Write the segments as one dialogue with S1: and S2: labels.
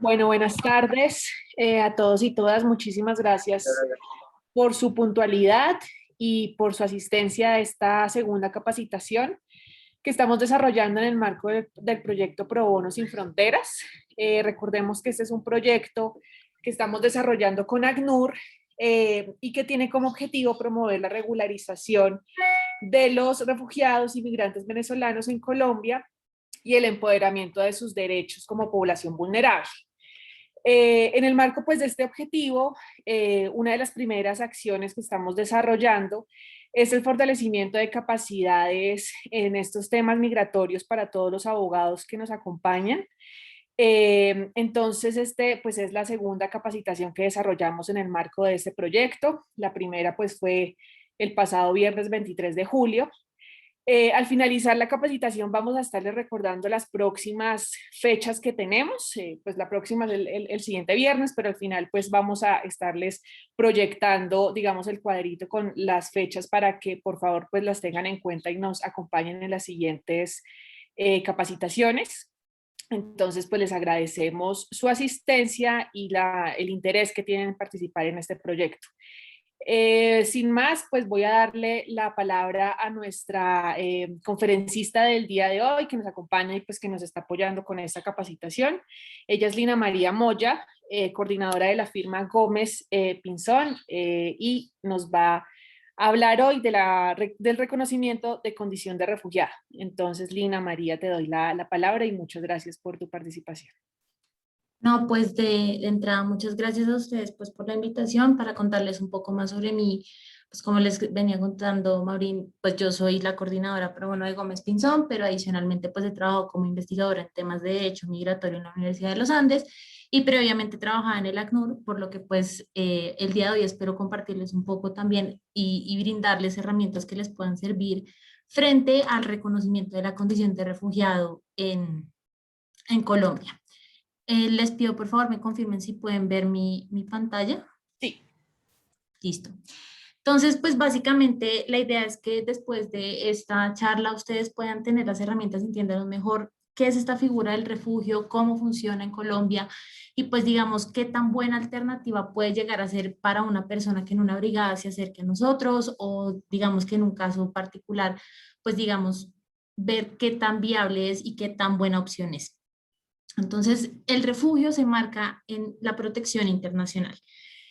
S1: Bueno, buenas tardes a todos y todas. Muchísimas gracias por su puntualidad y por su asistencia a esta segunda capacitación que estamos desarrollando en el marco del proyecto Pro Bono Sin Fronteras. Recordemos que este es un proyecto que estamos desarrollando con ACNUR y que tiene como objetivo promover la regularización de los refugiados y migrantes venezolanos en Colombia y el empoderamiento de sus derechos como población vulnerable. En el marco pues, de este objetivo, una de las primeras acciones que estamos desarrollando es el fortalecimiento de capacidades en estos temas migratorios para todos los abogados que nos acompañan. Entonces, pues es la segunda capacitación que desarrollamos en el marco de este proyecto. La primera pues fue el pasado viernes 23 de julio. Al finalizar la capacitación vamos a estarles recordando las próximas fechas que tenemos, pues la próxima es el siguiente viernes, pero al final pues vamos a estarles proyectando, digamos, el cuadrito con las fechas para que por favor pues las tengan en cuenta y nos acompañen en las siguientes capacitaciones. Entonces pues les agradecemos su asistencia y el interés que tienen en participar en este proyecto. Sin más, pues voy a darle la palabra a nuestra conferencista del día de hoy, que nos acompaña y pues que nos está apoyando con esta capacitación. Ella es Lina María Moya, coordinadora de la firma Gómez Pinzón, y nos va a hablar hoy del reconocimiento de condición de refugiada. Entonces, Lina María, te doy la palabra y muchas gracias por tu participación.
S2: No, pues de entrada, muchas gracias a ustedes pues por la invitación para contarles un poco más sobre mí. Pues como les venía contando Maurín, pues yo soy la coordinadora pro bono de Gómez Pinzón, pero adicionalmente pues he trabajado como investigadora en temas de derecho migratorio en la Universidad de los Andes y previamente trabajaba en el ACNUR, por lo que pues el día de hoy espero compartirles un poco también y brindarles herramientas que les puedan servir frente al reconocimiento de la condición de refugiado en Colombia. Les pido por favor me confirmen si pueden ver mi pantalla.
S1: Sí.
S2: Listo. Entonces, pues básicamente la idea es que después de esta charla ustedes puedan tener las herramientas, entiendan mejor qué es esta figura del refugio, cómo funciona en Colombia y pues digamos qué tan buena alternativa puede llegar a ser para una persona que en una brigada se acerque a nosotros o digamos que en un caso particular, pues digamos ver qué tan viable es y qué tan buena opción es. Entonces, el refugio se marca en la protección internacional.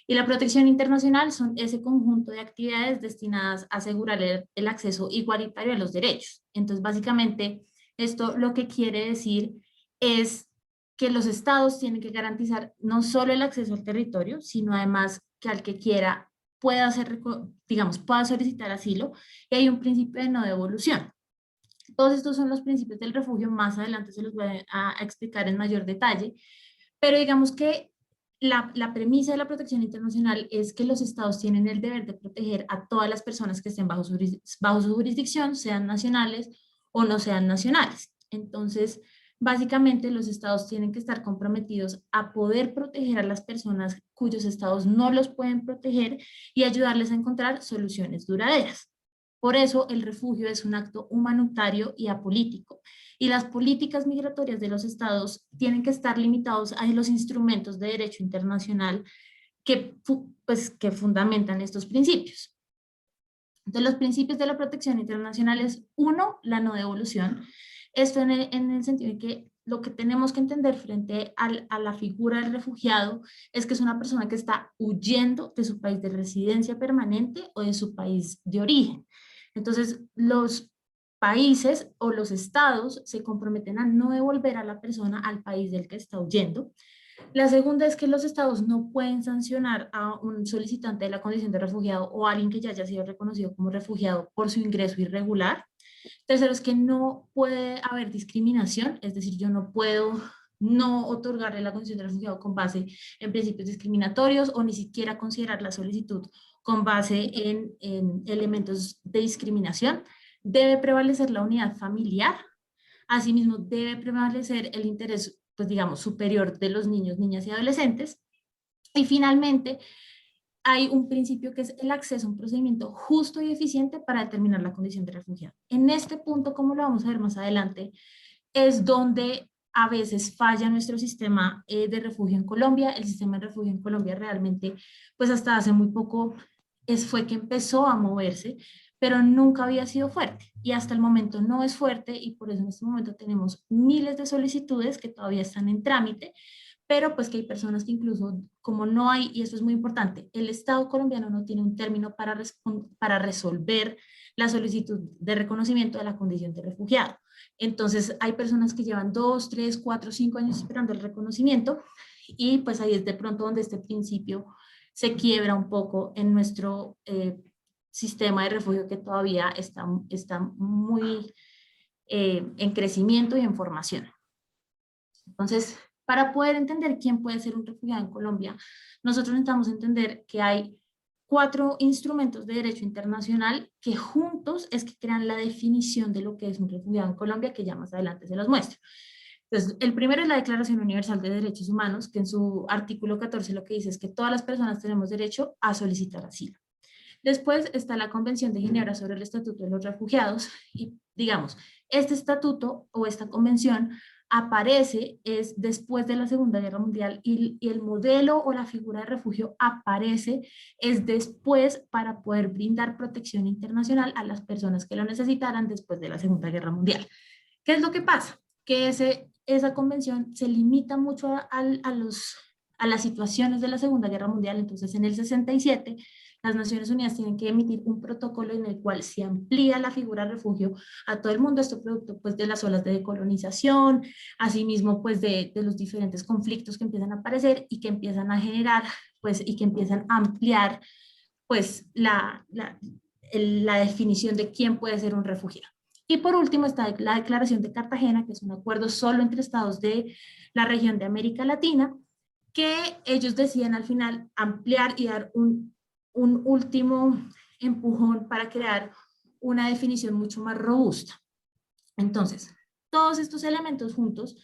S2: Y la protección internacional son ese conjunto de actividades destinadas a asegurar el acceso igualitario a los derechos. Entonces, básicamente, esto lo que quiere decir es que los estados tienen que garantizar no solo el acceso al territorio, sino además que al que quiera pueda hacer, digamos, pueda solicitar asilo, y hay un principio de no devolución. Todos estos son los principios del refugio, más adelante se los voy a explicar en mayor detalle, pero digamos que la premisa de la protección internacional es que los estados tienen el deber de proteger a todas las personas que estén bajo su jurisdicción, sean nacionales o no sean nacionales. Entonces, básicamente los estados tienen que estar comprometidos a poder proteger a las personas cuyos estados no los pueden proteger y ayudarles a encontrar soluciones duraderas. Por eso el refugio es un acto humanitario y apolítico. Y las políticas migratorias de los estados tienen que estar limitados a los instrumentos de derecho internacional que fundamentan estos principios. Entonces, los principios de la protección internacional es, uno, la no devolución. Esto en el sentido de que lo que tenemos que entender frente a la figura del refugiado es que es una persona que está huyendo de su país de residencia permanente o de su país de origen. Entonces, los países o los estados se comprometen a no devolver a la persona al país del que está huyendo. La segunda es que los estados no pueden sancionar a un solicitante de la condición de refugiado o a alguien que ya haya sido reconocido como refugiado por su ingreso irregular. Tercero es que no puede haber discriminación, es decir, yo no puedo no otorgarle la condición de refugiado con base en principios discriminatorios o ni siquiera considerar la solicitud con base en elementos de discriminación. Debe prevalecer la unidad familiar. Asimismo, debe prevalecer el interés, pues digamos, superior de los niños, niñas y adolescentes. Y finalmente, hay un principio que es el acceso a un procedimiento justo y eficiente para determinar la condición de refugiado. En este punto, como lo vamos a ver más adelante, es donde a veces falla nuestro sistema de refugio en Colombia. El sistema de refugio en Colombia realmente, pues hasta hace muy poco fue que empezó a moverse, pero nunca había sido fuerte y hasta el momento no es fuerte y por eso en este momento tenemos miles de solicitudes que todavía están en trámite, pero pues que hay personas que incluso como no hay, y esto es muy importante, el Estado colombiano no tiene un término para resolver la solicitud de reconocimiento de la condición de refugiado. Entonces hay personas que llevan 2, 3, 4, 5 años esperando el reconocimiento y pues ahí es de pronto donde este principio se quiebra un poco en nuestro sistema de refugio que todavía está muy en crecimiento y en formación. Entonces, para poder entender quién puede ser un refugiado en Colombia, nosotros necesitamos entender que hay 4 instrumentos de derecho internacional que juntos es que crean la definición de lo que es un refugiado en Colombia, que ya más adelante se los muestro. Entonces, el primero es la Declaración Universal de Derechos Humanos, que en su artículo 14 lo que dice es que todas las personas tenemos derecho a solicitar asilo. Después está la Convención de Ginebra sobre el Estatuto de los Refugiados y, digamos, este estatuto o esta convención aparece es después de la Segunda Guerra Mundial y el modelo o la figura de refugio aparece es después para poder brindar protección internacional a las personas que lo necesitaran después de la Segunda Guerra Mundial. ¿Qué es lo que pasa? Que esa convención se limita mucho a las situaciones de la Segunda Guerra Mundial. Entonces, en el 67, las Naciones Unidas tienen que emitir un protocolo en el cual se amplía la figura de refugio a todo el mundo, esto producto pues de las olas de decolonización, asimismo pues de los diferentes conflictos que empiezan a aparecer y que empiezan a generar pues y que empiezan a ampliar pues la definición de quién puede ser un refugiado. Y por último está la Declaración de Cartagena, que es un acuerdo solo entre estados de la región de América Latina, que ellos decían al final ampliar y dar un último empujón para crear una definición mucho más robusta. Entonces, todos estos elementos juntos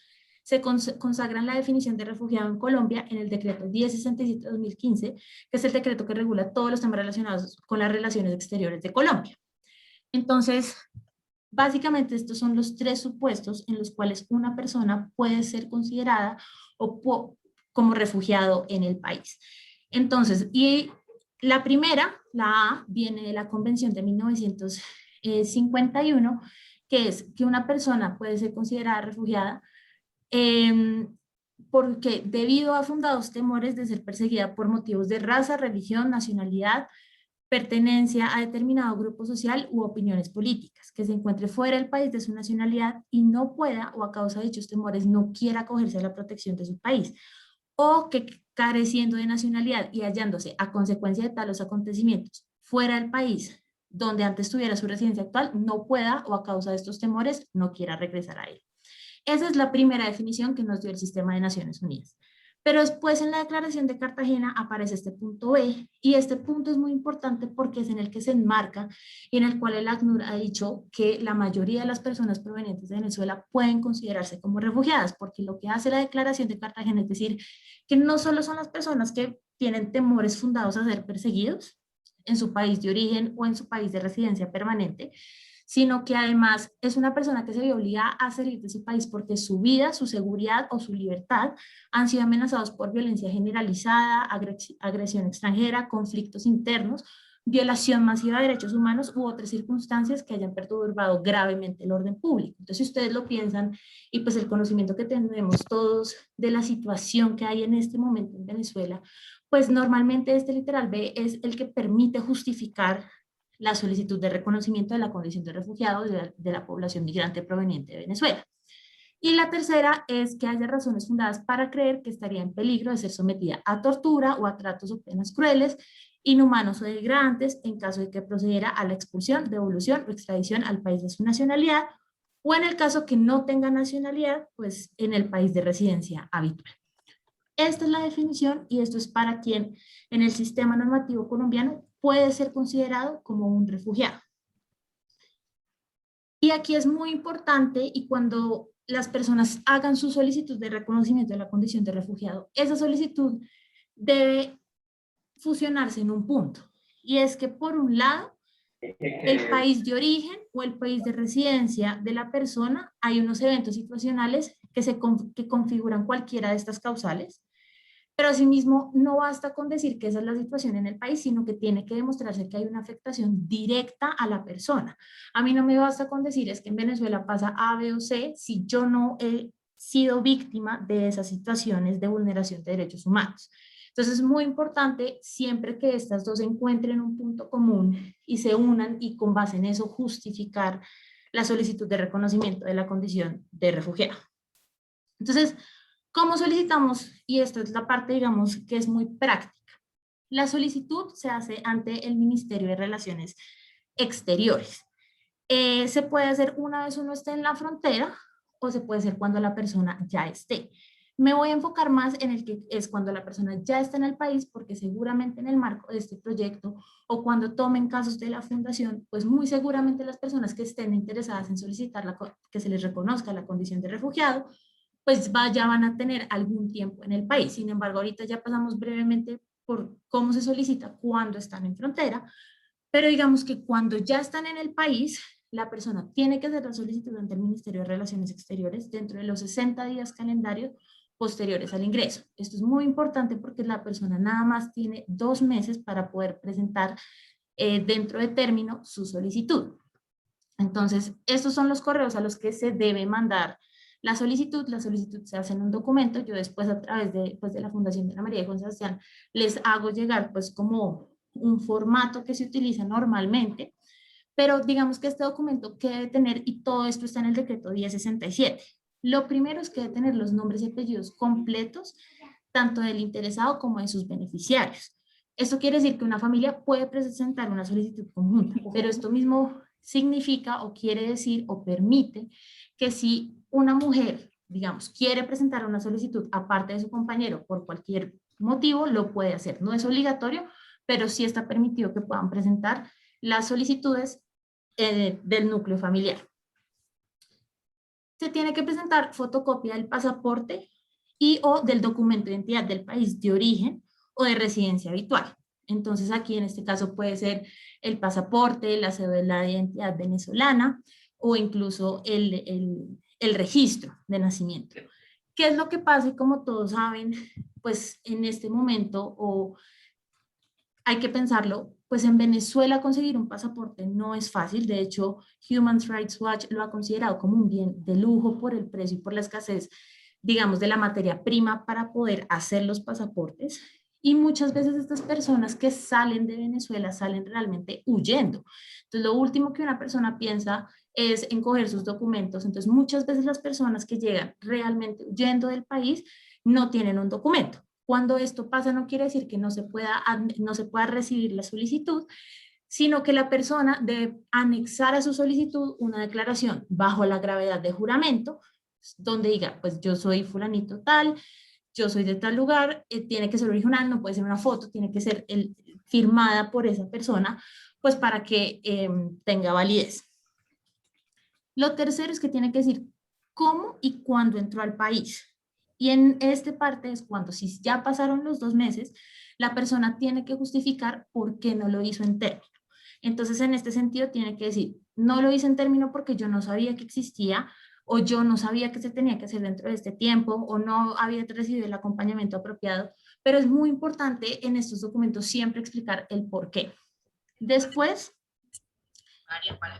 S2: se consagran la definición de refugiado en Colombia en el decreto 1067-2015, que es el decreto que regula todos los temas relacionados con las relaciones exteriores de Colombia. Entonces, básicamente estos son los 3 supuestos en los cuales una persona puede ser considerada como refugiado en el país. Entonces, y la primera, la A, viene de la Convención de 1951, que es que una persona puede ser considerada refugiada porque debido a fundados temores de ser perseguida por motivos de raza, religión, nacionalidad, pertenencia a determinado grupo social u opiniones políticas, que se encuentre fuera del país de su nacionalidad y no pueda o a causa de dichos temores no quiera acogerse a la protección de su país, o que careciendo de nacionalidad y hallándose a consecuencia de tales acontecimientos fuera del país donde antes tuviera su residencia actual, no pueda o a causa de estos temores no quiera regresar a él. Esa es la primera definición que nos dio el sistema de Naciones Unidas. Pero después en la Declaración de Cartagena aparece este punto B, y este punto es muy importante porque es en el que se enmarca y en el cual el ACNUR ha dicho que la mayoría de las personas provenientes de Venezuela pueden considerarse como refugiadas, porque lo que hace la Declaración de Cartagena es decir que no solo son las personas que tienen temores fundados a ser perseguidos en su país de origen o en su país de residencia permanente, sino que además es una persona que se ve obligada a salir de su país porque su vida, su seguridad o su libertad han sido amenazados por violencia generalizada, agresión extranjera, conflictos internos, violación masiva de derechos humanos u otras circunstancias que hayan perturbado gravemente el orden público. Entonces, si ustedes lo piensan, y pues el conocimiento que tenemos todos de la situación que hay en este momento en Venezuela, pues normalmente este literal B es el que permite justificar la solicitud de reconocimiento de la condición de refugiado de la población migrante proveniente de Venezuela. Y la tercera es que haya razones fundadas para creer que estaría en peligro de ser sometida a tortura o a tratos o penas crueles, inhumanos o degradantes en caso de que procediera a la expulsión, devolución o extradición al país de su nacionalidad, o en el caso que no tenga nacionalidad, pues en el país de residencia habitual. Esta es la definición y esto es para quien en el sistema normativo colombiano puede ser considerado como un refugiado. Y aquí es muy importante, y cuando las personas hagan su solicitud de reconocimiento de la condición de refugiado, esa solicitud debe fusionarse en un punto. Y es que por un lado, el país de origen o el país de residencia de la persona, hay unos eventos situacionales que configuran cualquiera de estas causales. Pero asimismo, no basta con decir que esa es la situación en el país, sino que tiene que demostrarse que hay una afectación directa a la persona. A mí no me basta con decir es que en Venezuela pasa A, B o C si yo no he sido víctima de esas situaciones de vulneración de derechos humanos. Entonces es muy importante siempre que estas dos encuentren un punto común y se unan y con base en eso justificar la solicitud de reconocimiento de la condición de refugiado. Entonces, ¿cómo solicitamos? Y esta es la parte, digamos, que es muy práctica. La solicitud se hace ante el Ministerio de Relaciones Exteriores. Se puede hacer una vez uno esté en la frontera o se puede hacer cuando la persona ya esté. Me voy a enfocar más en el que es cuando la persona ya está en el país, porque seguramente en el marco de este proyecto o cuando tomen casos de la fundación, pues muy seguramente las personas que estén interesadas en solicitar que se les reconozca la condición de refugiado, pues ya van a tener algún tiempo en el país. Sin embargo, ahorita ya pasamos brevemente por cómo se solicita cuando están en frontera, pero digamos que cuando ya están en el país, la persona tiene que hacer la solicitud ante el Ministerio de Relaciones Exteriores dentro de los 60 días calendario posteriores al ingreso. Esto es muy importante porque la persona nada más tiene 2 meses para poder presentar dentro de término su solicitud. Entonces, estos son los correos a los que se debe mandar la solicitud se hace en un documento, yo después a través de, pues, de la Fundación de la María de Juan Sebastián les hago llegar pues como un formato que se utiliza normalmente, pero digamos que este documento que debe tener, y todo esto está en el decreto 1067. Lo primero es que debe tener los nombres y apellidos completos, tanto del interesado como de sus beneficiarios. Esto quiere decir que una familia puede presentar una solicitud conjunta, pero esto mismo significa o quiere decir o permite que si una mujer, digamos, quiere presentar una solicitud aparte de su compañero por cualquier motivo, lo puede hacer. No es obligatorio, pero sí está permitido que puedan presentar las solicitudes del núcleo familiar. Se tiene que presentar fotocopia del pasaporte y o del documento de identidad del país de origen o de residencia habitual. Entonces aquí en este caso puede ser el pasaporte, la cédula de identidad venezolana o incluso el registro de nacimiento. ¿Qué es lo que pasa? Y como todos saben, pues en este momento, o hay que pensarlo, pues en Venezuela conseguir un pasaporte no es fácil. De hecho, Human Rights Watch lo ha considerado como un bien de lujo por el precio y por la escasez, digamos, de la materia prima para poder hacer los pasaportes. Y muchas veces estas personas que salen de Venezuela salen realmente huyendo. Entonces, lo último que una persona piensa es en coger sus documentos. Entonces, muchas veces las personas que llegan realmente huyendo del país no tienen un documento. Cuando esto pasa no quiere decir que no se pueda recibir la solicitud, sino que la persona debe anexar a su solicitud una declaración bajo la gravedad de juramento, donde diga, pues yo soy fulanito tal, yo soy de tal lugar, tiene que ser original, no puede ser una foto, tiene que ser firmada por esa persona, pues para que tenga validez. Lo tercero es que tiene que decir cómo y cuándo entró al país. Y en esta parte es cuando, si ya pasaron los 2 meses, la persona tiene que justificar por qué no lo hizo en término. Entonces, en este sentido, tiene que decir, no lo hice en término porque yo no sabía que existía, o yo no sabía que se tenía que hacer dentro de este tiempo, o no había recibido el acompañamiento apropiado, pero es muy importante en estos documentos siempre explicar el por qué. Después,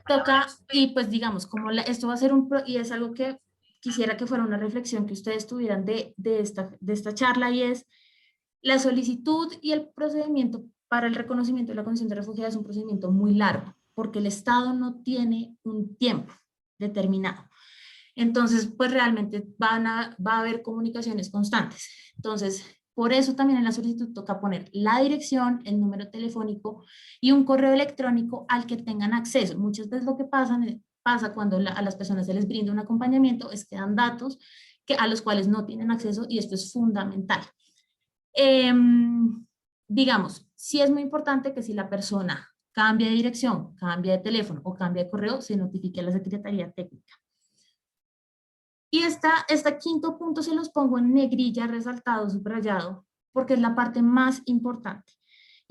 S2: toca, y pues digamos, como esto va a ser y es algo que quisiera que fuera una reflexión que ustedes tuvieran de esta charla, y es la solicitud y el procedimiento para el reconocimiento de la condición de refugiado es un procedimiento muy largo, porque el Estado no tiene un tiempo determinado. Entonces, pues realmente va a haber comunicaciones constantes. Entonces, por eso también en la solicitud toca poner la dirección, el número telefónico y un correo electrónico al que tengan acceso. Muchas veces lo que pasa cuando a las personas se les brinda un acompañamiento es que dan datos a los cuales no tienen acceso, y esto es fundamental. Digamos, sí es muy importante que si la persona cambia de dirección, cambia de teléfono o cambia de correo, se notifique a la Secretaría Técnica. Y este quinto punto se los pongo en negrilla, resaltado, subrayado, porque es la parte más importante.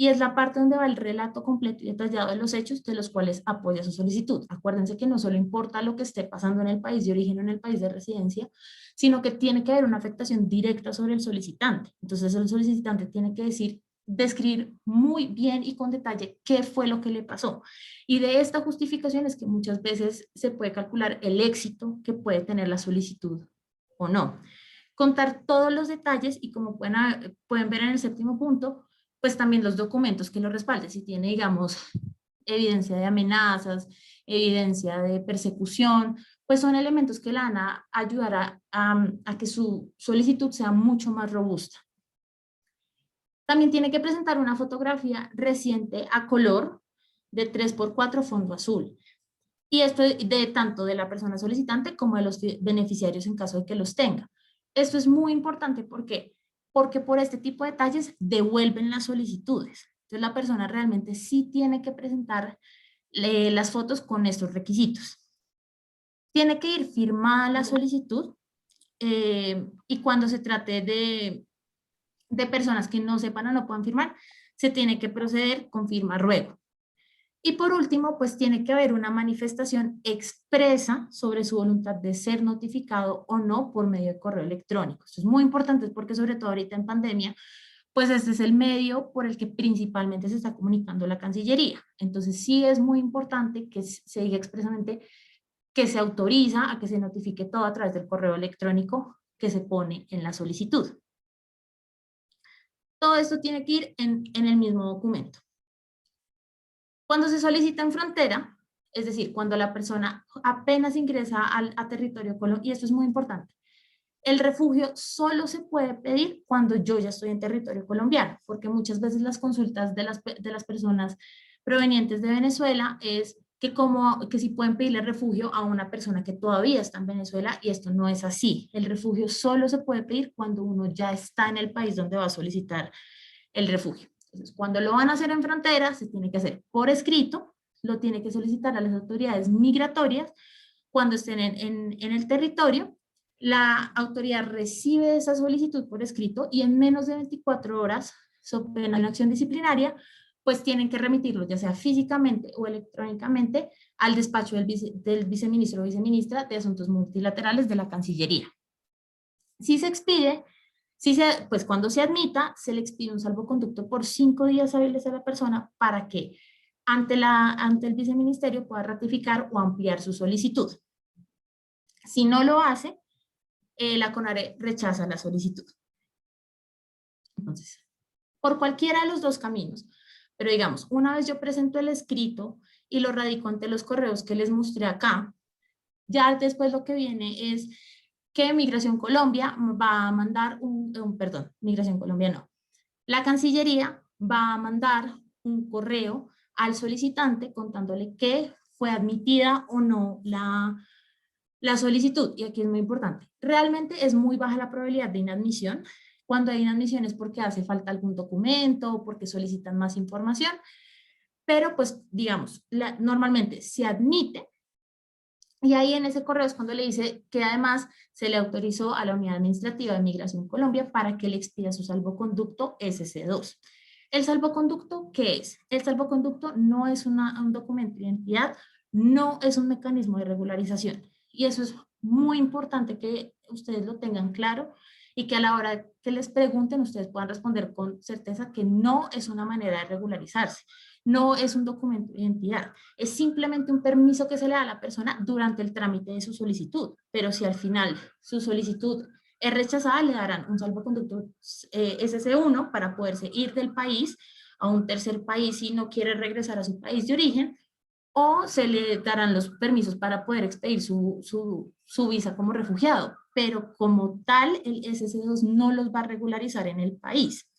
S2: y es la parte donde va el relato completo y detallado de los hechos de los cuales apoya su solicitud. Acuérdense que no solo importa lo que esté pasando en el país de origen o en el país de residencia, sino que tiene que haber una afectación directa sobre el solicitante. Entonces el solicitante tiene que describir muy bien y con detalle qué fue lo que le pasó. Y de esta justificación es que muchas veces se puede calcular el éxito que puede tener la solicitud o no. Contar todos los detalles y como pueden ver en el séptimo punto, pues también los documentos que lo respalden. Si tiene, digamos, evidencia de amenazas, evidencia de persecución, pues son elementos que la van a ayudar a que su solicitud sea mucho más robusta. También tiene que presentar una fotografía reciente a color de 3x4 fondo azul. Y esto de tanto de la persona solicitante como de los beneficiarios en caso de que los tenga. Esto es muy importante porque por este tipo de detalles devuelven las solicitudes. Entonces la persona realmente sí tiene que presentar las fotos con estos requisitos. Tiene que ir firmada la solicitud y cuando se trate de personas que no sepan o no puedan firmar, se tiene que proceder con firma ruego. Y por último, pues tiene que haber una manifestación expresa sobre su voluntad de ser notificado o no por medio de correo electrónico. Esto es muy importante porque sobre todo ahorita en pandemia, pues este es el medio por el que principalmente se está comunicando la Cancillería. Entonces sí es muy importante que se diga expresamente que se autoriza a que se notifique todo a través del correo electrónico que se pone en la solicitud. Todo esto tiene que ir en el mismo documento. Cuando se solicita en frontera, es decir, cuando la persona apenas ingresa a territorio colombiano, y esto es muy importante, el refugio solo se puede pedir cuando yo ya estoy en territorio colombiano, porque muchas veces las consultas de las personas provenientes de Venezuela es que si pueden pedirle refugio a una persona que todavía está en Venezuela, y esto no es así. El refugio solo se puede pedir cuando uno ya está en el país donde va a solicitar el refugio. Entonces, cuando lo van a hacer en frontera, se tiene que hacer por escrito, lo tiene que solicitar a las autoridades migratorias cuando estén en el territorio. La autoridad recibe esa solicitud por escrito y en menos de 24 horas, so pena de una acción disciplinaria, pues tienen que remitirlo, ya sea físicamente o electrónicamente, al despacho del viceministro o viceministra de Asuntos Multilaterales de la Cancillería. Si se expide, pues cuando se admita, se le expide un salvoconducto por 5 días hábiles a la persona para que ante el viceministerio pueda ratificar o ampliar su solicitud. Si no lo hace, la CONARE rechaza la solicitud. Entonces, por cualquiera de los dos caminos, pero digamos, una vez yo presento el escrito y lo radico ante los correos que les mostré acá, ya después lo que viene es que Migración Colombia va a mandar perdón, Migración Colombia no. La Cancillería va a mandar un correo al solicitante contándole que fue admitida o no la solicitud. Y aquí es muy importante. Realmente es muy baja la probabilidad de inadmisión. Cuando hay inadmisión es porque hace falta algún documento o porque solicitan más información. Pero pues digamos, normalmente se admite. Y ahí en ese correo es cuando le dice que además se le autorizó a la Unidad Administrativa de Migración Colombia para que le expida su salvoconducto SC2. ¿El salvoconducto qué es? El salvoconducto no es un documento de identidad, no es un mecanismo de regularización. Y eso es muy importante que ustedes lo tengan claro y que a la hora que les pregunten ustedes puedan responder con certeza que no es una manera de regularizarse. No es un documento de identidad, es simplemente un permiso que se le da a la persona durante el trámite de su solicitud, pero si al final su solicitud es rechazada, le darán un salvoconducto SC1 para poderse ir del país a un tercer país si no quiere regresar a su país de origen, o se le darán los permisos para poder expedir su visa como refugiado, pero como tal el SC2 no los va a regularizar en el país.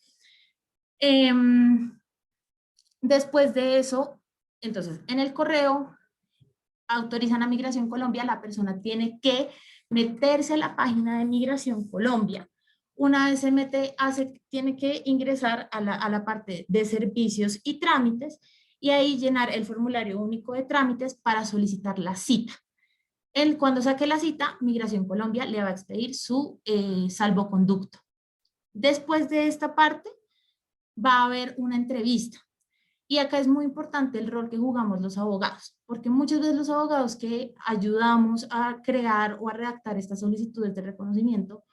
S2: Después de eso, entonces, en el correo autorizan a Migración Colombia, la persona tiene que meterse a la página de Migración Colombia. Una vez se mete, tiene que ingresar a la parte de servicios y trámites y ahí llenar el formulario único de trámites para solicitar la cita. Cuando saque la cita, Migración Colombia le va a expedir su salvoconducto. Después de esta parte, va a haber una entrevista. Y acá es muy importante el rol que jugamos los abogados, porque muchas veces los abogados que ayudamos a crear o a redactar estas solicitudes de reconocimiento,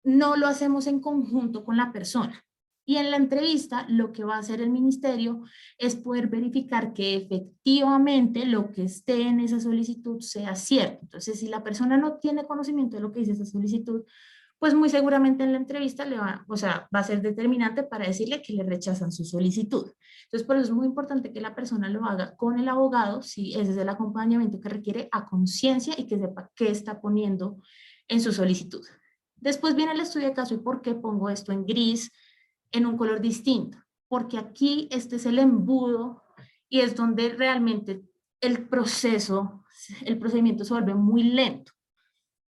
S2: no lo hacemos en conjunto con la persona. Y en la entrevista lo que va a hacer el ministerio es poder verificar que efectivamente lo que esté en esa solicitud sea cierto. Entonces, si la persona no tiene conocimiento de lo que dice esa solicitud, pues muy seguramente en la entrevista va a ser determinante para decirle que le rechazan su solicitud. Entonces, por eso es muy importante que la persona lo haga con el abogado, si ese es el acompañamiento que requiere, a conciencia y que sepa qué está poniendo en su solicitud. Después viene el estudio de caso y por qué pongo esto en gris, en un color distinto. Porque aquí este es el embudo y es donde realmente el procedimiento se vuelve muy lento.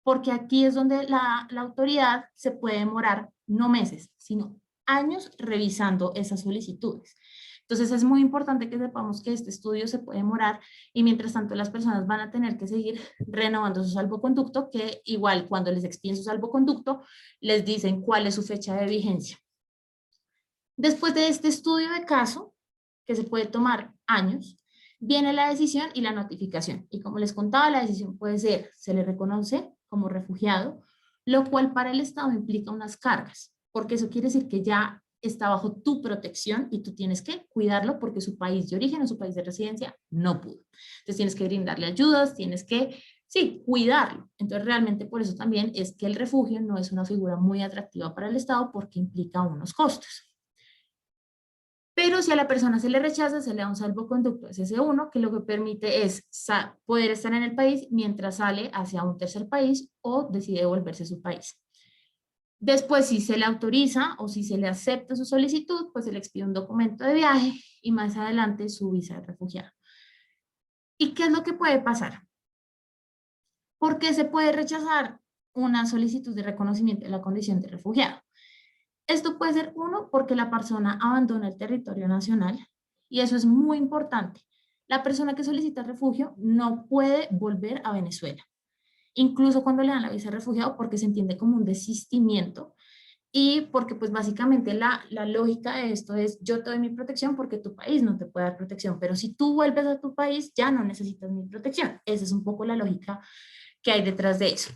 S2: Porque aquí es donde la autoridad se puede demorar no meses, sino años revisando esas solicitudes. Entonces es muy importante que sepamos que este estudio se puede demorar y mientras tanto las personas van a tener que seguir renovando su salvoconducto, que igual cuando les expiden su salvoconducto les dicen cuál es su fecha de vigencia. Después de este estudio de caso, que se puede tomar años, viene la decisión y la notificación. Y como les contaba, la decisión puede ser, se le reconoce como refugiado, lo cual para el Estado implica unas cargas, porque eso quiere decir que ya está bajo tu protección y tú tienes que cuidarlo porque su país de origen o su país de residencia no pudo. Entonces tienes que brindarle ayudas, tienes que, sí, cuidarlo. Entonces realmente por eso también es que el refugio no es una figura muy atractiva para el Estado porque implica unos costos. Pero si a la persona se le rechaza, se le da un salvoconducto SS1, que lo que permite es poder estar en el país mientras sale hacia un tercer país o decide devolverse a su país. Después, si se le autoriza o si se le acepta su solicitud, pues se le expide un documento de viaje y más adelante su visa de refugiado. ¿Y qué es lo que puede pasar? ¿Por qué se puede rechazar una solicitud de reconocimiento de la condición de refugiado? Esto puede ser uno porque la persona abandona el territorio nacional y eso es muy importante. La persona que solicita refugio no puede volver a Venezuela, incluso cuando le dan la visa de refugiado porque se entiende como un desistimiento y porque pues básicamente la lógica de esto es yo te doy mi protección porque tu país no te puede dar protección, pero si tú vuelves a tu país ya no necesitas mi protección. Esa es un poco la lógica que hay detrás de eso.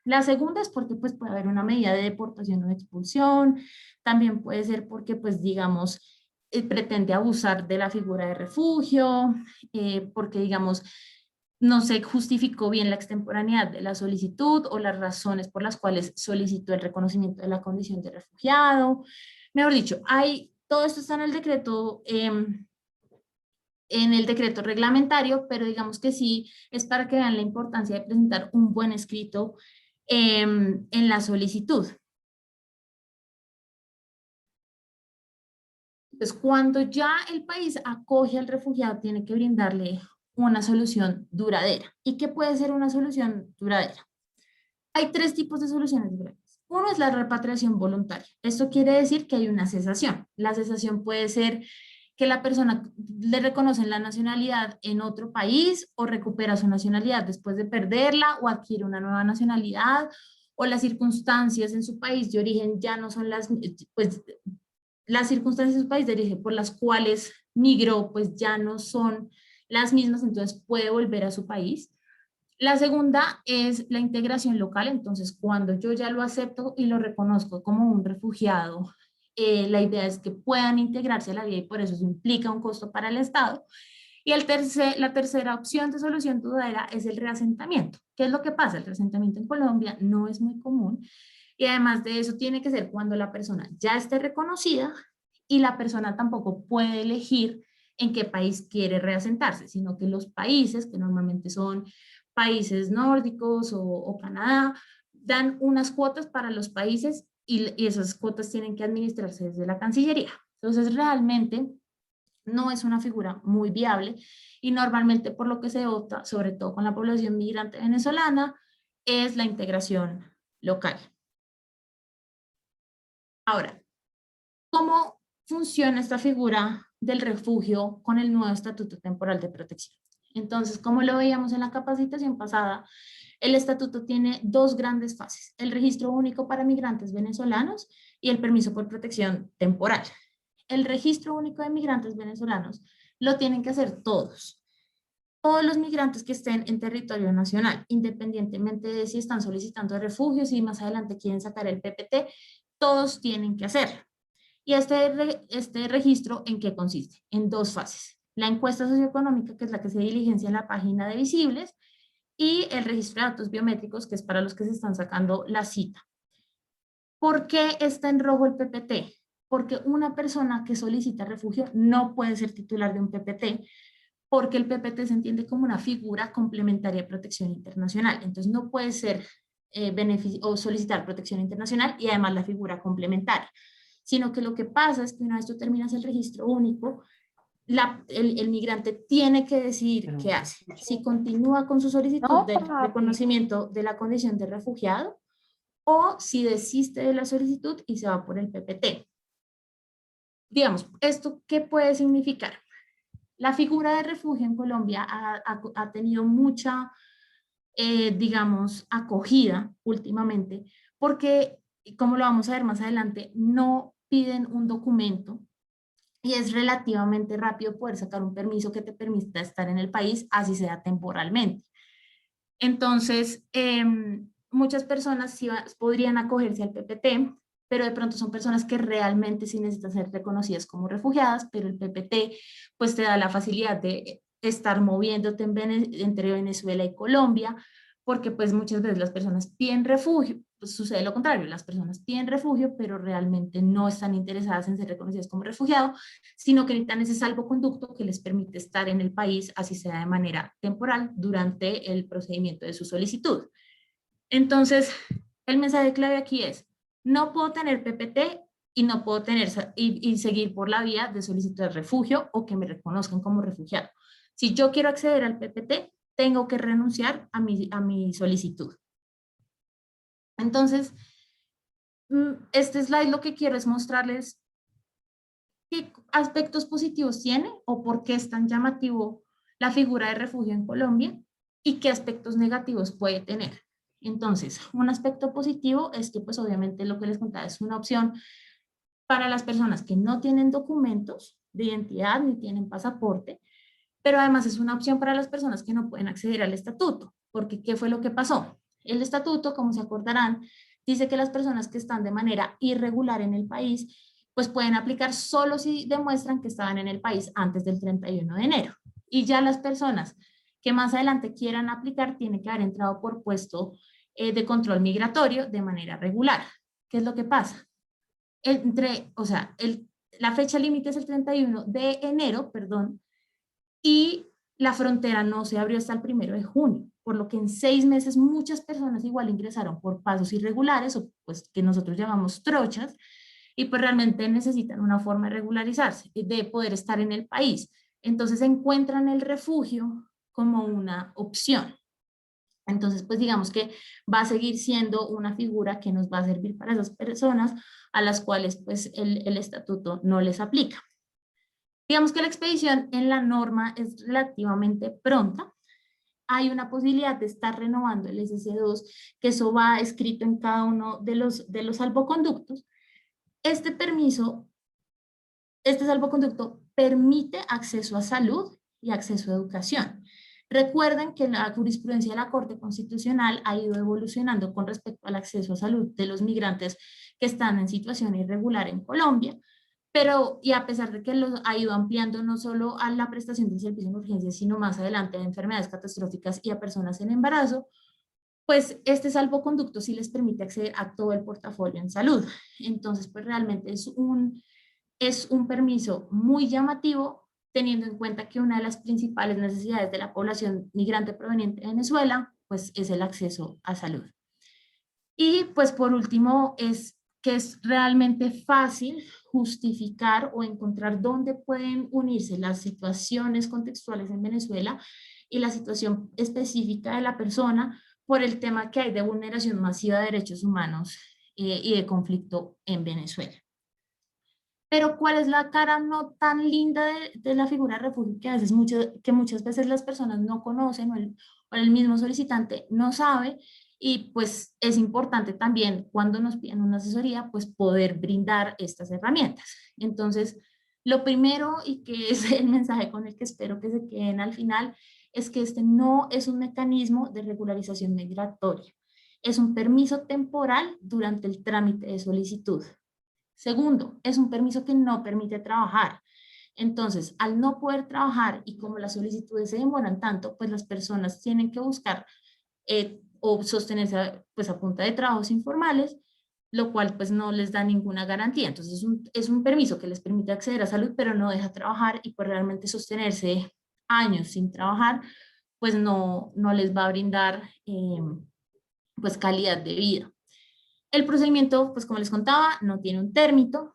S2: La segunda es porque pues puede haber una medida de deportación o de expulsión, también puede ser porque pues digamos pretende abusar de la figura de refugio, porque digamos no se justificó bien la extemporaneidad de la solicitud o las razones por las cuales solicitó el reconocimiento de la condición de refugiado. Mejor dicho, todo esto está en el decreto reglamentario, pero digamos que sí es para que vean la importancia de presentar un buen escrito en la solicitud. Entonces, cuando ya el país acoge al refugiado, tiene que brindarle una solución duradera. ¿Y qué puede ser una solución duradera? Hay tres tipos de soluciones duraderas. Uno es la repatriación voluntaria. Esto quiere decir que hay una cesación. La cesación puede ser que la persona le reconocen la nacionalidad en otro país o recupera su nacionalidad después de perderla o adquiere una nueva nacionalidad o las circunstancias en su país de origen ya no son pues las circunstancias en su país de origen por las cuales migró pues ya no son las mismas, entonces puede volver a su país. La segunda es la integración local, entonces cuando yo ya lo acepto y lo reconozco como un refugiado, la idea es que puedan integrarse a la vida y por eso implica un costo para el Estado. Y la tercera opción de solución duradera es el reasentamiento. ¿Qué es lo que pasa? El reasentamiento en Colombia no es muy común y además de eso tiene que ser cuando la persona ya esté reconocida y la persona tampoco puede elegir en qué país quiere reasentarse, sino que los países, que normalmente son países nórdicos o Canadá, dan unas cuotas para los países y esas cuotas tienen que administrarse desde la Cancillería. Entonces, realmente no es una figura muy viable y normalmente por lo que se opta, sobre todo con la población migrante venezolana, es la integración local. Ahora, ¿cómo funciona esta figura del refugio con el nuevo Estatuto Temporal de Protección? Entonces, como lo veíamos en la capacitación pasada, el estatuto tiene dos grandes fases, el registro único para migrantes venezolanos y el permiso por protección temporal. el registro único de migrantes venezolanos lo tienen que hacer todos. Todos los migrantes que estén en territorio nacional, independientemente de si están solicitando refugio, si más adelante quieren sacar el PPT, todos tienen que hacerlo. ¿Y este registro en qué consiste? En dos fases. La encuesta socioeconómica, que es la que se diligencia en la página de Visibles, y el registro de datos biométricos, que es para los que se están sacando la cita. ¿Por qué está en rojo el PPT? Porque una persona que solicita refugio no puede ser titular de un PPT, porque el PPT se entiende como una figura complementaria de protección internacional. Entonces no puede ser o solicitar protección internacional y además la figura complementaria, sino que lo que pasa es que una vez tú terminas el registro único, el migrante tiene que decidir qué hace. Si continúa con su solicitud
S1: No,
S2: de
S1: papi.
S2: reconocimiento de la condición de refugiado o si desiste de la solicitud y se va por el PPT. Digamos, ¿esto qué puede significar? La figura de refugio en Colombia ha tenido mucha, digamos, acogida últimamente, porque, como lo vamos a ver más adelante, no piden un documento y es relativamente rápido poder sacar un permiso que te permita estar en el país, así sea temporalmente. Entonces, muchas personas sí podrían acogerse al PPT, pero de pronto son personas que realmente sí necesitan ser reconocidas como refugiadas, pero el PPT pues te da la facilidad de estar moviéndote entre Venezuela y Colombia, porque pues muchas veces las personas piden refugio, pues sucede lo contrario, las personas piden refugio, pero realmente no están interesadas en ser reconocidas como refugiados, sino que necesitan ese salvoconducto que les permite estar en el país, así sea de manera temporal, durante el procedimiento de su solicitud. Entonces, el mensaje clave aquí es, no puedo tener PPT y no puedo tener y seguir por la vía de solicitar refugio o que me reconozcan como refugiado. Si yo quiero acceder al PPT, tengo que renunciar a mi solicitud. Entonces, este slide lo que quiero es mostrarles qué aspectos positivos tiene o por qué es tan llamativo la figura de refugio en Colombia y qué aspectos negativos puede tener. Entonces, un aspecto positivo es que pues obviamente lo que les contaba es una opción para las personas que no tienen documentos de identidad ni tienen pasaporte, pero además es una opción para las personas que no pueden acceder al estatuto, porque ¿qué fue lo que pasó? El estatuto, como se acordarán, dice que las personas que están de manera irregular en el país, pues pueden aplicar solo si demuestran que estaban en el país antes del 31 de enero. Y ya las personas que más adelante quieran aplicar tienen que haber entrado por puesto de control migratorio de manera regular. ¿Qué es lo que pasa? La fecha límite es el 31 de enero, perdón, y la frontera no se abrió hasta el 1 de junio, por lo que en 6 meses muchas personas igual ingresaron por pasos irregulares o pues que nosotros llamamos trochas y pues realmente necesitan una forma de regularizarse, de poder estar en el país. Entonces encuentran el refugio como una opción. Entonces, pues digamos que va a seguir siendo una figura que nos va a servir para esas personas a las cuales pues el estatuto no les aplica. Digamos que la expedición en la norma es relativamente pronta. Hay una posibilidad de estar renovando el SC2, que eso va escrito en cada uno de los salvoconductos. Este permiso, este salvoconducto permite acceso a salud y acceso a educación. Recuerden que la jurisprudencia de la Corte Constitucional ha ido evolucionando con respecto al acceso a salud de los migrantes que están en situación irregular en Colombia, pero y a pesar de que lo ha ido ampliando no solo a la prestación de servicio en urgencias, sino más adelante a enfermedades catastróficas y a personas en embarazo, pues este salvoconducto sí les permite acceder a todo el portafolio en salud. Entonces, pues realmente es un permiso muy llamativo, teniendo en cuenta que una de las principales necesidades de la población migrante proveniente de Venezuela, pues es el acceso a salud. Y pues por último, es que es realmente fácil justificar o encontrar dónde pueden unirse las situaciones contextuales en Venezuela y la situación específica de la persona por el tema que hay de vulneración masiva de derechos humanos y de conflicto en Venezuela. Pero ¿cuál es la cara no tan linda de la figura de refugio que, que muchas veces las personas no conocen o el mismo solicitante no sabe? Y pues es importante también cuando nos piden una asesoría, pues poder brindar estas herramientas. Entonces, Lo primero, y que es el mensaje con el que espero que se queden al final, es que este no es un mecanismo de regularización migratoria. Es un permiso temporal durante el trámite de solicitud. Segundo, es un permiso que no permite trabajar. Entonces, al no poder trabajar y como las solicitudes se demoran tanto, pues las personas tienen que buscar o sostenerse pues a punta de trabajos informales, lo cual pues no les da ninguna garantía. Entonces es un permiso que les permite acceder a salud, pero no deja trabajar y pues realmente sostenerse años sin trabajar, pues no les va a brindar pues calidad de vida. El procedimiento, pues como les contaba, no tiene un término,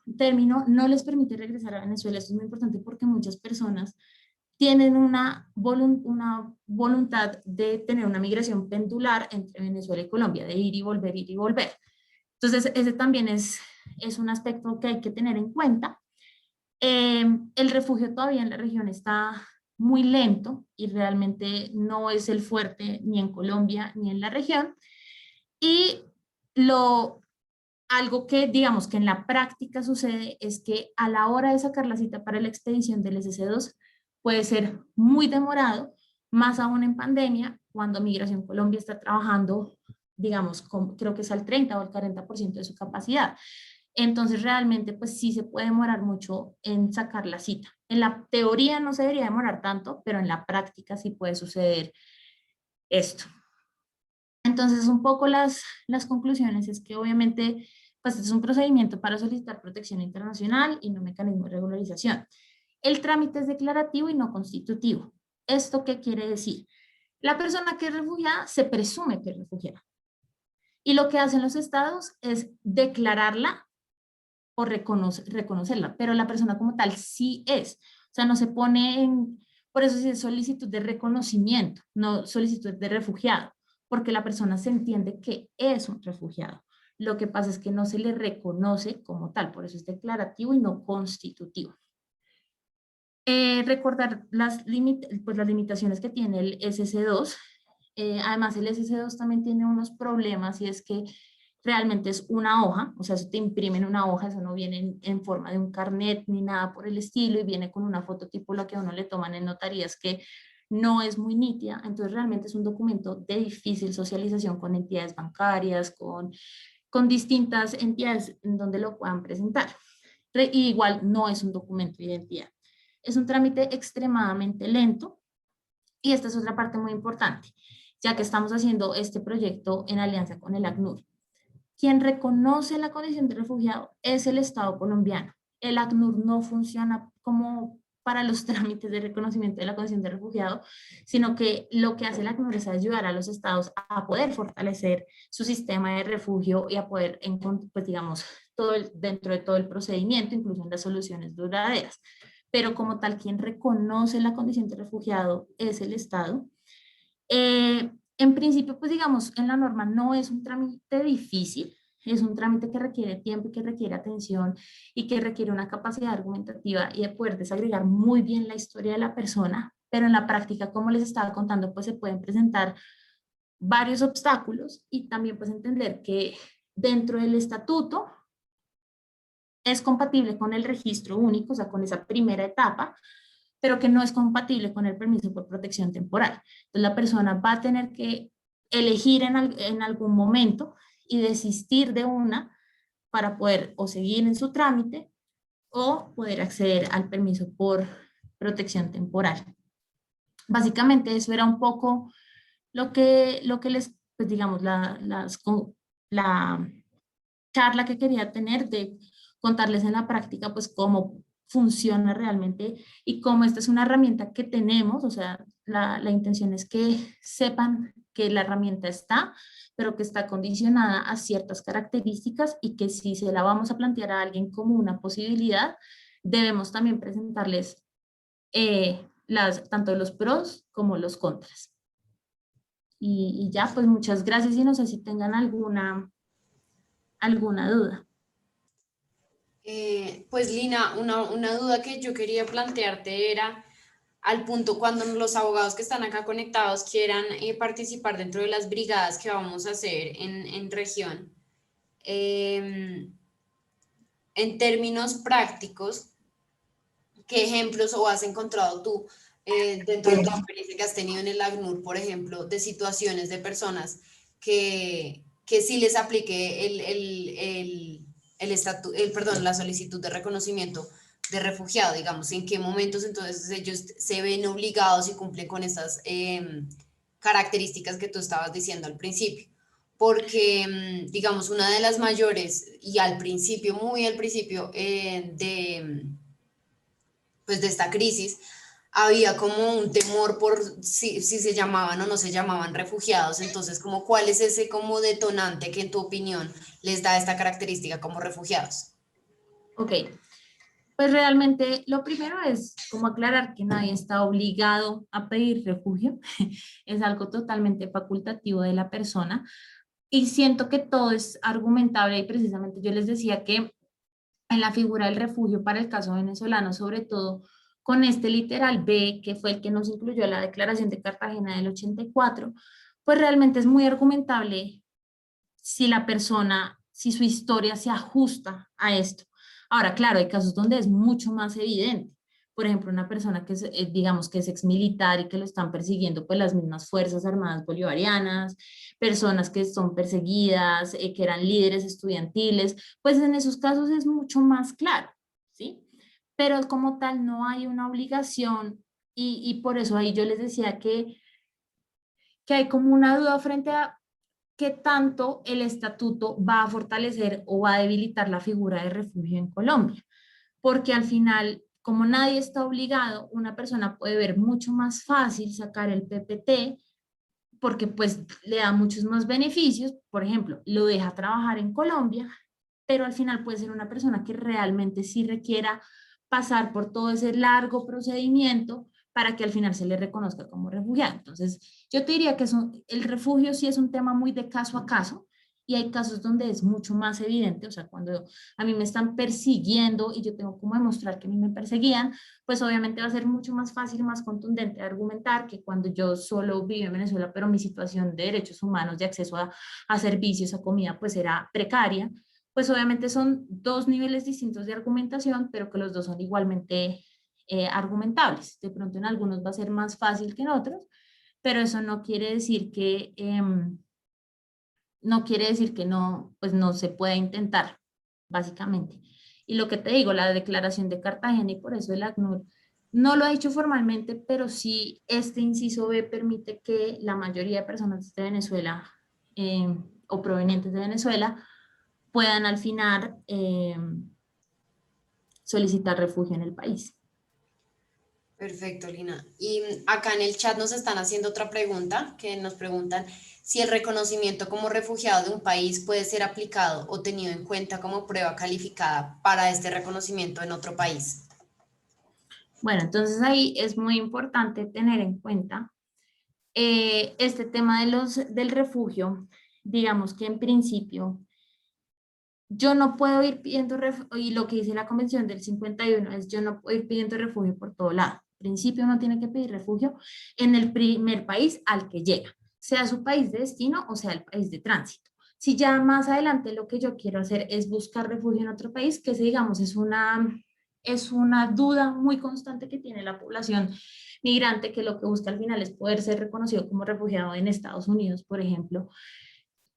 S2: no les permite regresar a Venezuela. Esto es muy importante porque muchas personas tienen una voluntad de tener una migración pendular entre Venezuela y Colombia, de ir y volver, ir y volver. Entonces, ese también es un aspecto que hay que tener en cuenta. El refugio todavía en la región está muy lento y realmente no es el fuerte ni en Colombia ni en la región. Y lo, algo que digamos que en la práctica sucede es que a la hora de sacar la cita para la expedición del SS2 puede ser muy demorado, más aún en pandemia, cuando Migración Colombia está trabajando, digamos, creo que es al 30 o al 40% de su capacidad. Entonces realmente pues sí se puede demorar mucho en sacar la cita. En la teoría no se debería demorar tanto, pero en la práctica sí puede suceder esto. Entonces, un poco las conclusiones es que obviamente pues es un procedimiento para solicitar protección internacional y no mecanismo de regularización. El trámite es declarativo y no constitutivo. ¿Esto qué quiere decir? La persona que es refugiada se presume que es refugiada. Y lo que hacen los estados es declararla o reconocerla, pero la persona como tal sí es. O sea, no se pone en, por eso sí es solicitud de reconocimiento, no solicitud de refugiado, porque la persona se entiende que es un refugiado. Lo que pasa es que no se le reconoce como tal, por eso es declarativo y no constitutivo. Recordar pues las limitaciones que tiene el SS2. Además, el SS2 también tiene unos problemas y es que realmente es una hoja, o sea, eso te imprimen una hoja, eso no viene en forma de un carnet ni nada por el estilo y viene con una foto tipo la que a uno le toman en notarías que no es muy nítida, entonces realmente es un documento de difícil socialización con entidades bancarias, con distintas entidades en donde lo puedan presentar. Y igual no es un documento de identidad. Es un trámite extremadamente lento y esta es otra parte muy importante, ya que estamos haciendo este proyecto en alianza con el ACNUR. Quien reconoce la condición de refugiado es el Estado colombiano. El ACNUR no funciona como para los trámites de reconocimiento de la condición de refugiado, sino que lo que hace el ACNUR es ayudar a los estados a poder fortalecer su sistema de refugio y a poder, pues digamos, dentro de todo el procedimiento, incluso en las soluciones duraderas. Pero como tal, quien reconoce la condición de refugiado es el Estado. En principio, pues digamos, en la norma no es un trámite difícil, es un trámite que requiere tiempo y que requiere atención y que requiere una capacidad argumentativa y de poder desagregar muy bien la historia de la persona, pero en la práctica, como les estaba contando, pues se pueden presentar varios obstáculos y también pues entender que dentro del estatuto es compatible con el registro único, o sea, con esa primera etapa, pero que no es compatible con el permiso por protección temporal. Entonces la persona va a tener que elegir en algún momento y desistir de una para poder o seguir en su trámite o poder acceder al permiso por protección temporal. Básicamente eso era un poco lo que les, pues digamos, la charla que quería tener de contarles en la práctica, pues cómo funciona realmente y cómo esta es una herramienta que tenemos, o sea, la intención es que sepan que la herramienta está, pero que está condicionada a ciertas características y que si se la vamos a plantear a alguien como una posibilidad, debemos también presentarles tanto los pros como los contras. Y ya, pues muchas gracias y no sé si tengan alguna duda.
S3: Pues Lina, una duda que yo quería plantearte era al punto cuando los abogados que están acá conectados quieran participar dentro de las brigadas que vamos a hacer en región. En términos prácticos, ¿qué ejemplos o has encontrado tú dentro de tu experiencia que has tenido en el ACNUR, por ejemplo, de situaciones de personas que sí les aplique perdón, la solicitud de reconocimiento de refugiado, digamos, en qué momentos entonces ellos se ven obligados y cumplen con esas características que tú estabas diciendo al principio? Porque, digamos, una de las mayores, y al principio, muy al principio pues de esta crisis, había como un temor por si se llamaban o no se llamaban refugiados. Entonces, como, ¿cuál es ese como detonante que en tu opinión les da esta característica como refugiados?
S2: Ok, pues realmente lo primero es como aclarar que nadie está obligado a pedir refugio, es algo totalmente facultativo de la persona y siento que todo es argumentable y precisamente yo les decía que en la figura del refugio para el caso venezolano, sobre todo con este literal B, que fue el que nos incluyó la Declaración de Cartagena del 84, pues realmente es muy argumentable si la persona, si su historia se ajusta a esto. Ahora, claro, hay casos donde es mucho más evidente. Por ejemplo, una persona que es, digamos que es exmilitar y que lo están persiguiendo pues las mismas Fuerzas Armadas Bolivarianas, personas que son perseguidas, que eran líderes estudiantiles, pues en esos casos es mucho más claro, ¿sí? Pero como tal no hay una obligación y por eso ahí yo les decía que hay como una duda frente a qué tanto el estatuto va a fortalecer o va a debilitar la figura de refugio en Colombia. Porque al final, como nadie está obligado, una persona puede ver mucho más fácil sacar el PPT porque pues le da muchos más beneficios. Por ejemplo, lo deja trabajar en Colombia, pero al final puede ser una persona que realmente sí requiera pasar por todo ese largo procedimiento para que al final se le reconozca como refugiado. Entonces, yo te diría que el refugio sí es un tema muy de caso a caso y hay casos donde es mucho más evidente, o sea, cuando a mí me están persiguiendo y yo tengo como demostrar que a mí me perseguían, pues obviamente va a ser mucho más fácil, más contundente argumentar que cuando yo solo vivo en Venezuela, pero mi situación de derechos humanos, de acceso a servicios, a comida, pues era precaria, pues obviamente son dos niveles distintos de argumentación, pero que los dos son igualmente argumentables. De pronto en algunos va a ser más fácil que en otros, pero eso no quiere decir que no, pues no se pueda intentar, básicamente. Y lo que te digo, la declaración de Cartagena y por eso el ACNUR no lo ha dicho formalmente, pero sí este inciso B permite que la mayoría de personas de Venezuela o provenientes de Venezuela puedan al final solicitar refugio en el país.
S3: Perfecto, Lina. Y acá en el chat nos están haciendo otra pregunta, que nos preguntan si el reconocimiento como refugiado de un país puede ser aplicado o tenido en cuenta como prueba calificada para este reconocimiento en otro país.
S2: Bueno, entonces ahí es muy importante tener en cuenta este tema del refugio. Digamos que en principio yo no puedo ir pidiendo refugio, y lo que dice la Convención del 51 es yo no puedo ir pidiendo refugio por todo lado. En principio uno tiene que pedir refugio en el primer país al que llega, sea su país de destino o sea el país de tránsito. Si ya más adelante lo que yo quiero hacer es buscar refugio en otro país, que digamos es una duda muy constante que tiene la población migrante, que lo que busca al final es poder ser reconocido como refugiado en Estados Unidos, por ejemplo,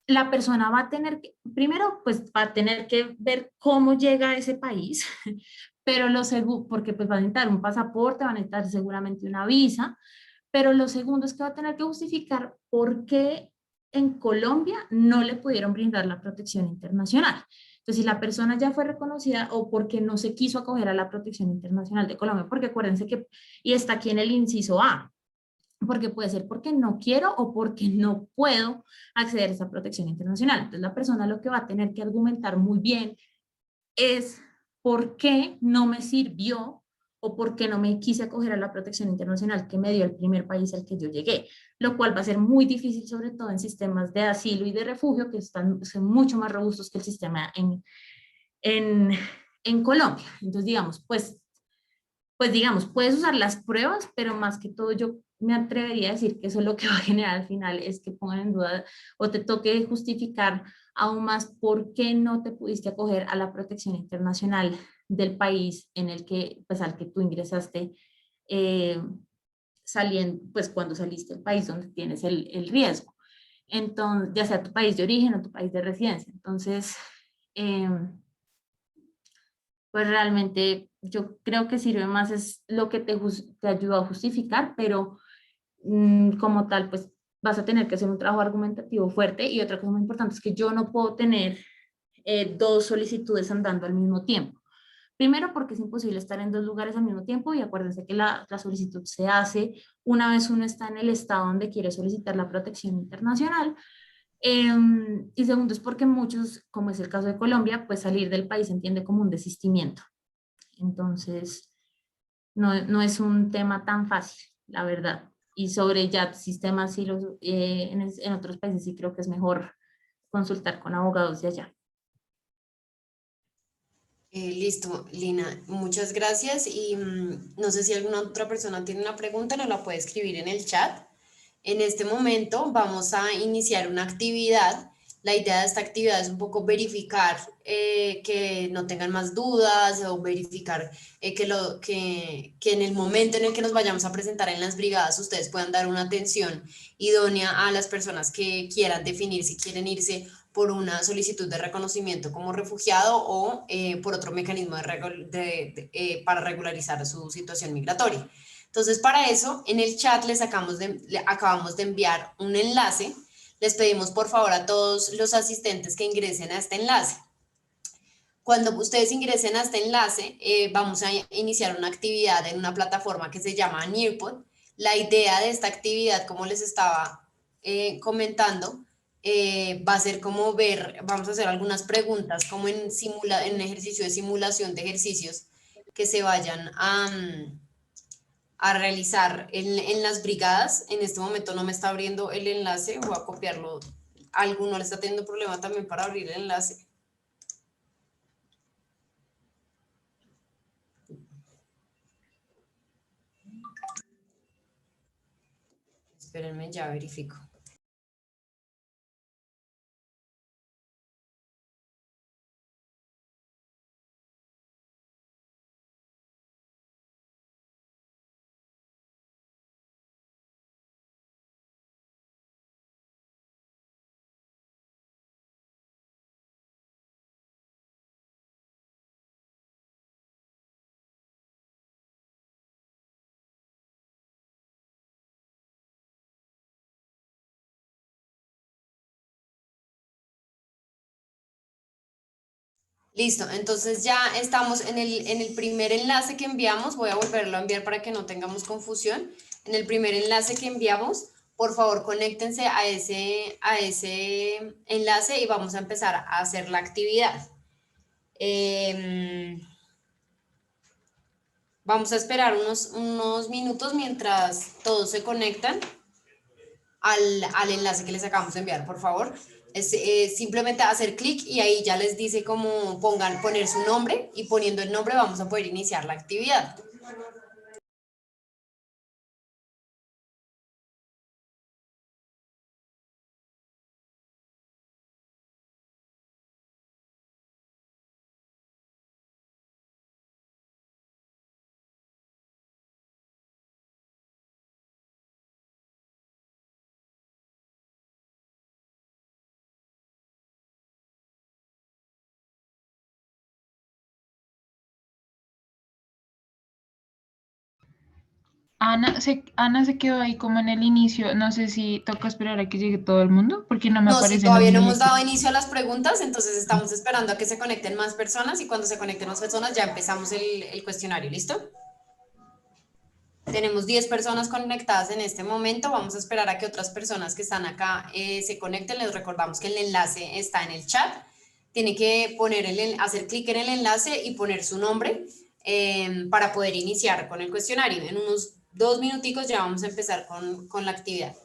S2: la persona va a tener que, primero, pues va a tener que ver cómo llega a ese país, pero lo segundo, porque pues va a necesitar un pasaporte, va a necesitar seguramente una visa, pero lo segundo es que va a tener que justificar por qué en Colombia no le pudieron brindar la protección internacional. Entonces, si la persona ya fue reconocida o porque no se quiso acoger a la protección internacional de Colombia, porque acuérdense que, y está aquí en el inciso A, porque puede ser porque no quiero o porque no puedo acceder a esa protección internacional. Entonces la persona lo que va a tener que argumentar muy bien es por qué no me sirvió o por qué no me quise acoger a la protección internacional que me dio el primer país al que yo llegué, lo cual va a ser muy difícil, sobre todo en sistemas de asilo y de refugio que son mucho más robustos que el sistema en, en Colombia. Entonces, digamos, pues digamos, puedes usar las pruebas, pero más que todo yo me atrevería a decir que eso es lo que va a generar al final es que pongan en duda o te toque justificar aún más por qué no te pudiste acoger a la protección internacional del país en el que, pues al que tú ingresaste, saliendo, pues cuando saliste del país donde tienes el riesgo. Entonces, ya sea tu país de origen o tu país de residencia. Entonces, eh, pues realmente yo creo que sirve más es lo que te ayuda a justificar, pero como tal, pues vas a tener que hacer un trabajo argumentativo fuerte. Y otra cosa muy importante es que yo no puedo tener dos solicitudes andando al mismo tiempo. Primero, porque es imposible estar en dos lugares al mismo tiempo y acuérdense que la solicitud se hace una vez uno está en el estado donde quiere solicitar la protección internacional. Y segundo, es porque muchos, como es el caso de Colombia, pues salir del país se entiende como un desistimiento. Entonces, no es un tema tan fácil, la verdad. Y sobre ya sistemas sí en otros países sí creo que es mejor consultar con abogados de allá.
S3: Listo, Lina, muchas gracias y no sé si alguna otra persona tiene una pregunta, nos la puede escribir en el chat. En este momento vamos a iniciar una actividad. La idea de esta actividad es un poco verificar que no tengan más dudas o verificar que en el momento en el que nos vayamos a presentar en las brigadas ustedes puedan dar una atención idónea a las personas que quieran definir si quieren irse por una solicitud de reconocimiento como refugiado o por otro mecanismo para regularizar su situación migratoria. Entonces, para eso, en el chat le acabamos de enviar un enlace. Les pedimos por favor a todos los asistentes que ingresen a este enlace. Cuando ustedes ingresen a este enlace, vamos a iniciar una actividad en una plataforma que se llama Nearpod. La idea de esta actividad, como les estaba comentando, va a ser como vamos a hacer algunas preguntas como en ejercicio de simulación de ejercicios que se vayan a realizar en las brigadas. En este momento no me está abriendo el enlace, voy a copiarlo. ¿Alguno le está teniendo problema también para abrir el enlace? Espérenme, ya verifico. Listo, entonces ya estamos en el primer enlace que enviamos. Voy a volverlo a enviar para que no tengamos confusión. En el primer enlace que enviamos, por favor, conéctense a ese enlace y vamos a empezar a hacer la actividad. Vamos a esperar unos minutos mientras todos se conectan al enlace que les acabamos de enviar, por favor. Es simplemente hacer clic y ahí ya les dice cómo poner su nombre y poniendo el nombre vamos a poder iniciar la actividad.
S4: Ana se quedó ahí como en el inicio. No sé si toca esperar a que llegue todo el mundo, porque no me
S3: No, si
S4: aparecen los
S3: todavía no hemos dado
S4: numeritos.
S3: inicio a las preguntas, entonces estamos esperando a que se conecten más personas y cuando se conecten más personas ya empezamos el cuestionario, ¿listo? Tenemos 10 personas conectadas en este momento. Vamos a esperar a que otras personas que están acá se conecten. Les recordamos que el enlace está en el chat. Tiene que hacer clic en el enlace y poner su nombre para poder iniciar con el cuestionario. En unos 2 minuticos ya vamos a empezar con la actividad.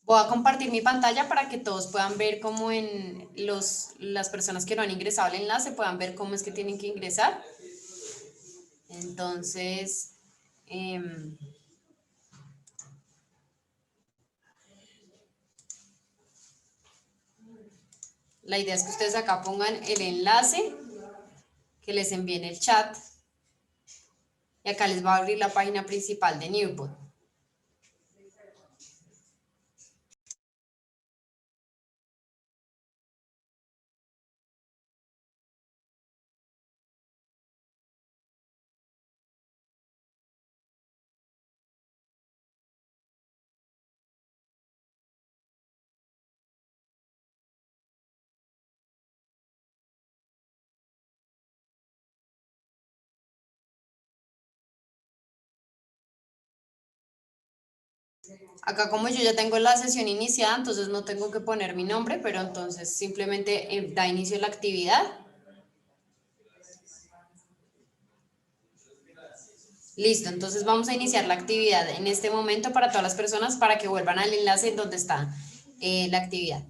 S3: Voy a compartir mi pantalla para que todos puedan ver cómo las personas que no han ingresado al enlace puedan ver cómo es que tienen que ingresar. Entonces, la idea es que ustedes acá pongan el enlace que les envíe en el chat y acá les va a abrir la página principal de Nearpod. Acá como yo ya tengo la sesión iniciada, entonces no tengo que poner mi nombre, pero entonces simplemente da inicio a la actividad. Listo, entonces vamos a iniciar la actividad en este momento para todas las personas para que vuelvan al enlace donde está la actividad.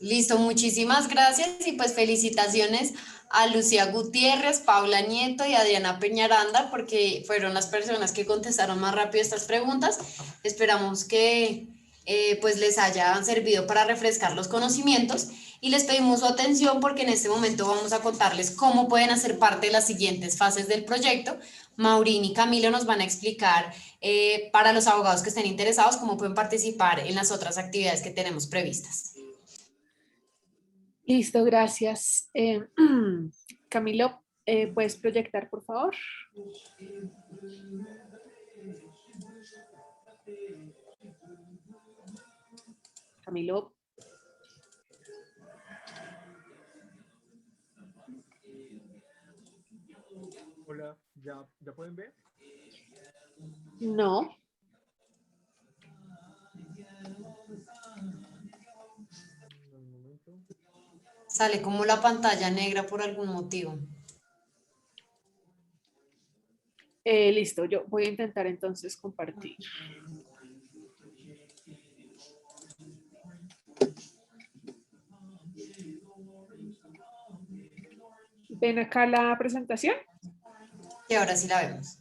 S3: Listo, muchísimas gracias y pues felicitaciones a Lucía Gutiérrez, Paula Nieto y Adriana Peñaranda porque fueron las personas que contestaron más rápido estas preguntas. Esperamos que pues les haya servido para refrescar los conocimientos y les pedimos su atención porque en este momento vamos a contarles cómo pueden hacer parte de las siguientes fases del proyecto. Maureen y Camilo nos van a explicar para los abogados que estén interesados cómo pueden participar en las otras actividades que tenemos previstas.
S1: Listo, gracias. Camilo, ¿puedes proyectar, por favor? Camilo.
S5: Hola, ¿ya pueden ver?
S1: No.
S5: Un momento.
S3: Sale como la pantalla negra por algún motivo.
S1: Listo, yo voy a intentar entonces compartir. ¿Ven acá la presentación?
S3: Y ahora sí la vemos.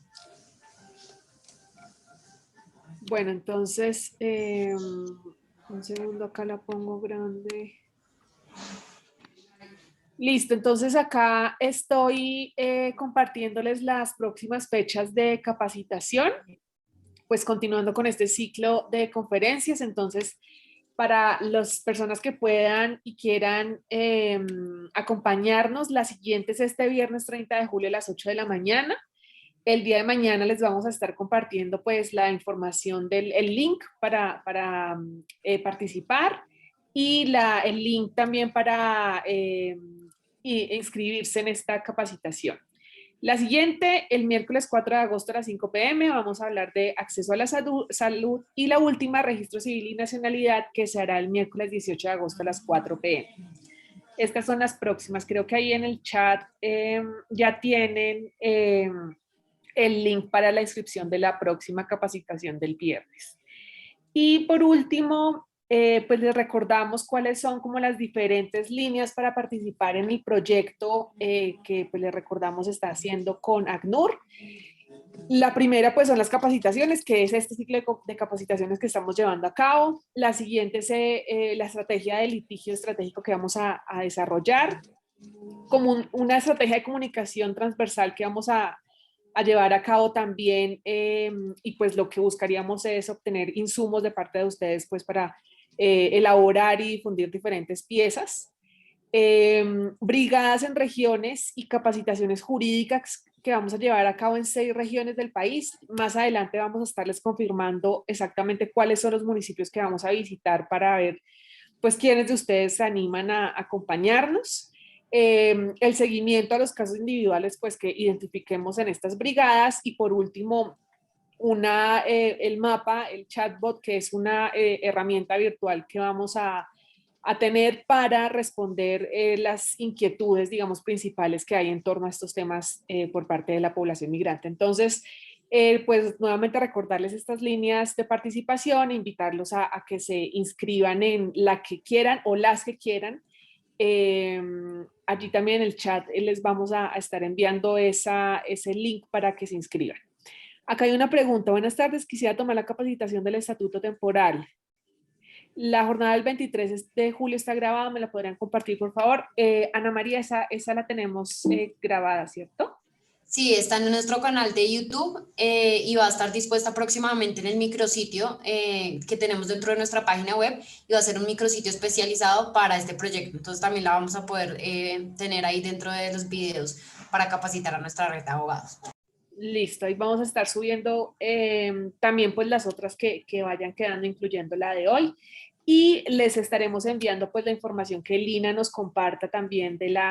S1: Bueno, entonces, un segundo, acá la pongo grande. Listo, entonces acá estoy compartiéndoles las próximas fechas de capacitación, pues continuando con este ciclo de conferencias. Entonces, para las personas que puedan y quieran acompañarnos, la siguiente es este viernes 30 de julio a las 8 de la mañana. El día de mañana les vamos a estar compartiendo pues la información del el link para participar y el link también para inscribirse en esta capacitación. La siguiente, el miércoles 4 de agosto a las 5 p.m. vamos a hablar de acceso a la salud y la última, registro civil y nacionalidad, que se hará el miércoles 18 de agosto a las 4 p.m. Estas son las próximas. Creo que ahí en el chat ya tienen el link para la inscripción de la próxima capacitación del viernes. Y por último, pues les recordamos cuáles son como las diferentes líneas para participar en el proyecto que pues les recordamos está haciendo con ACNUR. La primera pues son las capacitaciones, que es este ciclo de capacitaciones que estamos llevando a cabo. La siguiente es la estrategia de litigio estratégico que vamos a desarrollar, como una estrategia de comunicación transversal que vamos a llevar a cabo también y pues lo que buscaríamos es obtener insumos de parte de ustedes pues para elaborar y difundir diferentes piezas. Brigadas en regiones y capacitaciones jurídicas que vamos a llevar a cabo en 6 regiones del país. Más adelante vamos a estarles confirmando exactamente cuáles son los municipios que vamos a visitar para ver pues quiénes de ustedes se animan a acompañarnos. El seguimiento a los casos individuales pues que identifiquemos en estas brigadas y por último el mapa, el chatbot, que es una herramienta virtual que vamos a tener para responder las inquietudes, digamos, principales que hay en torno a estos temas por parte de la población migrante. Entonces, pues nuevamente recordarles estas líneas de participación, invitarlos a que se inscriban en la que quieran o las que quieran. Allí también en el chat les vamos a estar enviando ese link para que se inscriban. Acá hay una pregunta. Buenas tardes, quisiera tomar la capacitación del estatuto temporal. La jornada del 23 de julio está grabada, ¿me la podrían compartir, por favor? Ana María, esa la tenemos grabada, ¿cierto?
S3: Sí, está en nuestro canal de YouTube y va a estar dispuesta próximamente en el micrositio que tenemos dentro de nuestra página web y va a ser un micrositio especializado para este proyecto. Entonces también la vamos a poder tener ahí dentro de los videos para capacitar a nuestra red de abogados.
S1: Listo, ahí vamos a estar subiendo también pues las otras que vayan quedando, incluyendo la de hoy. Y les estaremos enviando pues la información que Lina nos comparta también de la